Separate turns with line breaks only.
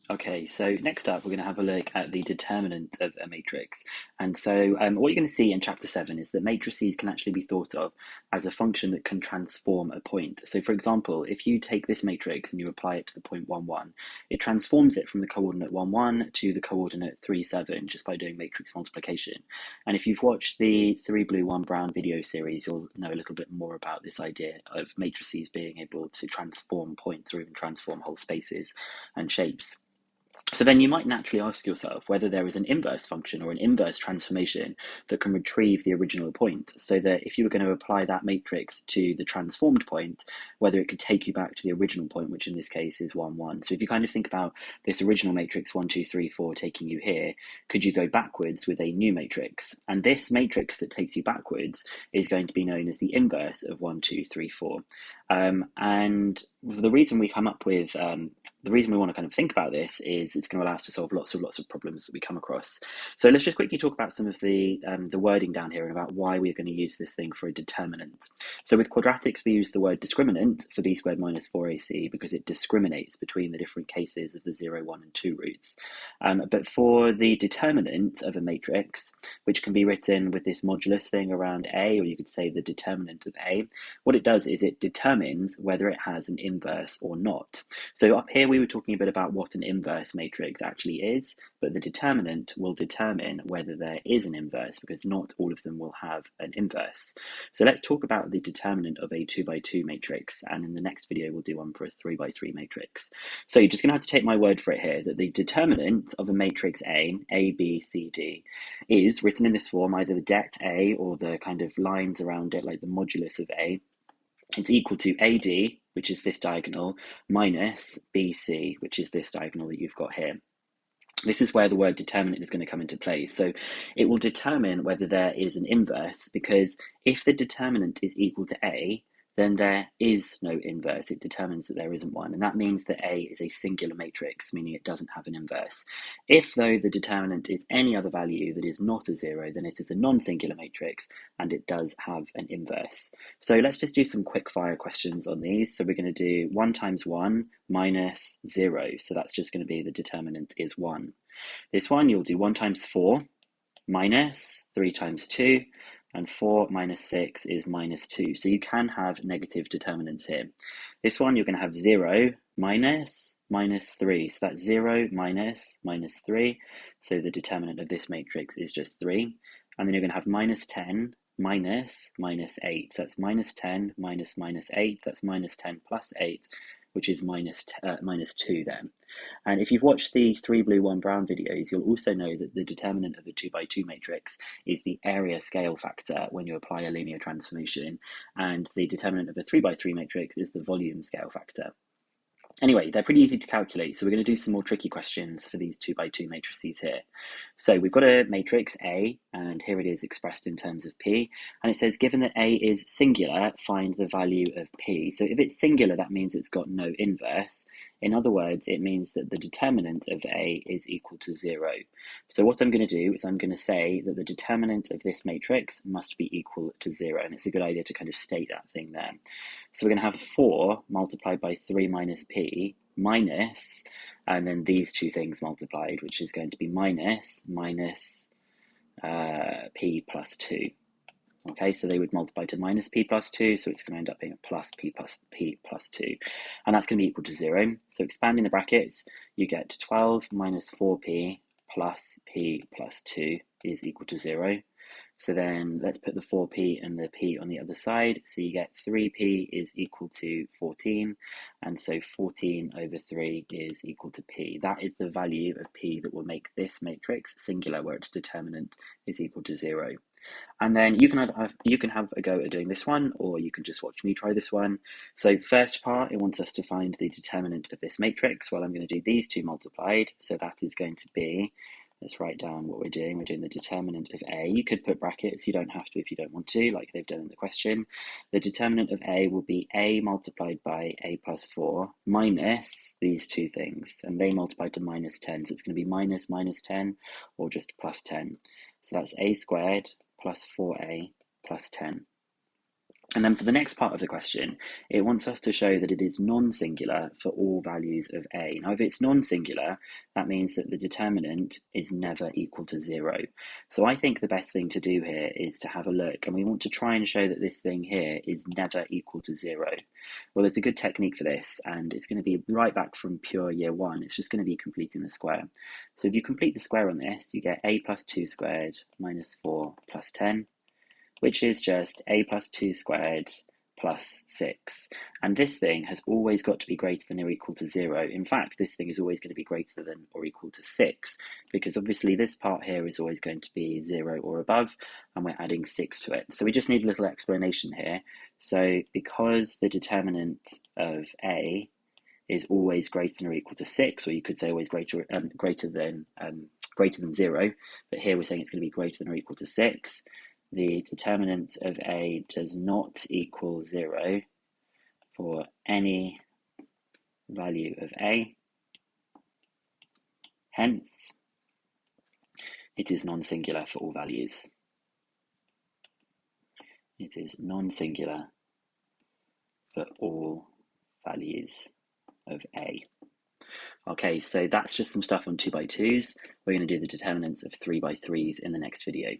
Okay, so next up, we're going to have a look at the determinant of a matrix. And so what you're going to see in chapter 7 is that matrices can actually be thought of as a function that can transform a point. So for example, if you take this matrix and you apply it to the point 1, 1, it transforms it from the coordinate 1, 1 to the coordinate 3, 7, just by doing matrix multiplication. And if you've watched the 3 blue, 1 brown video series, you'll know a little bit more about this idea of matrices being able to transform points or even transform whole spaces and shapes. So then you might naturally ask yourself whether there is an inverse function or an inverse transformation that can retrieve the original point, so that if you were going to apply that matrix to the transformed point, whether it could take you back to the original point, which in this case is 1, 1. So if you kind of think about this original matrix 1, 2, 3, 4 taking you here, could you go backwards with a new matrix? And this matrix that takes you backwards is going to be known as the inverse of 1, 2, 3, 4. And the reason we come up with, the reason we want to kind of think about this is it's going to allow us to solve lots of problems that we come across. So let's just quickly talk about some of the wording down here and about why we're going to use this thing for a determinant. So with quadratics, we use the word discriminant for b squared minus 4ac because it discriminates between the different cases of the 0, 1, and 2 roots. But for the determinant of a matrix, which can be written with this modulus thing around a, or you could say the determinant of a, what it does is it determines whether it has an inverse or not. So up here we were talking a bit about what an inverse matrix actually is, but the determinant will determine whether there is an inverse because not all of them will have an inverse. So let's talk about the determinant of a 2 by 2 matrix, and in the next video we'll do one for a 3 by 3 matrix. So you're just going to have to take my word for it here that the determinant of a matrix A, B, C, D, is written in this form, either the det A or the kind of lines around it like the modulus of A. It's equal to AD, which is this diagonal, minus BC, which is this diagonal that you've got here. This is where the word determinant is going to come into play. So it will determine whether there is an inverse, because if the determinant is equal to A, then there is no inverse. It determines that there isn't one. And that means that A is a singular matrix, meaning it doesn't have an inverse. If, though, the determinant is any other value that is not a 0, then it is a non-singular matrix and it does have an inverse. So let's just do some quick fire questions on these. So we're going to do 1 times 1 minus 0. So that's just going to be the determinant is 1. This one, you'll do 1 times 4 minus 3 times 2. And 4 minus 6 is minus 2. So you can have negative determinants here. This one, you're going to have 0 minus 3. So that's 0 minus 3. So the determinant of this matrix is just 3. And then you're going to have minus 10 minus 8. So that's minus 10 minus 8. That's minus 10 plus 8, which is minus 2 then. And if you've watched the 3 blue 1 brown videos, you'll also know that the determinant of a 2 by 2 matrix is the area scale factor when you apply a linear transformation, and the determinant of a 3 by 3 matrix is the volume scale factor. Anyway, they're pretty easy to calculate, so we're going to do some more tricky questions for these 2 by 2 matrices here. So we've got a matrix A, and here it is expressed in terms of P, and it says given that A is singular, find the value of P. So if it's singular, that means it's got no inverse. In other words, it means that the determinant of A is equal to 0. So what I'm going to do is I'm going to say that the determinant of this matrix must be equal to 0, and it's a good idea to kind of state that thing there. So we're going to have 4 multiplied by 3 minus P minus, and then these two things multiplied, which is going to be minus P plus 2. Okay, so they would multiply to minus P plus 2, so it's going to end up being a plus P plus 2. And that's going to be equal to 0. So expanding the brackets, you get 12 minus 4P plus P plus 2 is equal to 0. So then let's put the 4p and the p on the other side. So you get 3p is equal to 14. And so 14 over 3 is equal to p. That is the value of p that will make this matrix singular, where its determinant is equal to 0. And then you can have a go at doing this one, or you can just watch me try this one. So first part, it wants us to find the determinant of this matrix. Well, I'm going to do these two multiplied. So that is going to be, let's write down what we're doing. We're doing the determinant of A. You could put brackets. You don't have to if you don't want to, like they've done in the question. The determinant of A will be A multiplied by A plus 4 minus these two things. And they multiply to minus 10. So it's going to be minus 10 or just plus 10. So that's A squared plus 4A plus 10. And then for the next part of the question, it wants us to show that it is non-singular for all values of A. Now, if it's non-singular, that means that the determinant is never equal to 0. So I think the best thing to do here is to have a look, and we want to try and show that this thing here is never equal to 0. Well, there's a good technique for this, and it's going to be right back from pure year 1. It's just going to be completing the square. So if you complete the square on this, you get a plus 2 squared minus 4 plus 10, which is just a plus 2 squared plus 6. And this thing has always got to be greater than or equal to 0. In fact, this thing is always going to be greater than or equal to 6, because obviously this part here is always going to be 0 or above, and we're adding 6 to it. So we just need a little explanation here. So because the determinant of A is always greater than or equal to 6, or you could say always greater than 0, but here we're saying it's going to be greater than or equal to 6. The determinant of A does not equal 0 for any value of A. Hence, it is non-singular for all values. It is non-singular for all values of A. Okay, so that's just some stuff on 2x2s. We're going to do the determinants of 3x3s in the next video.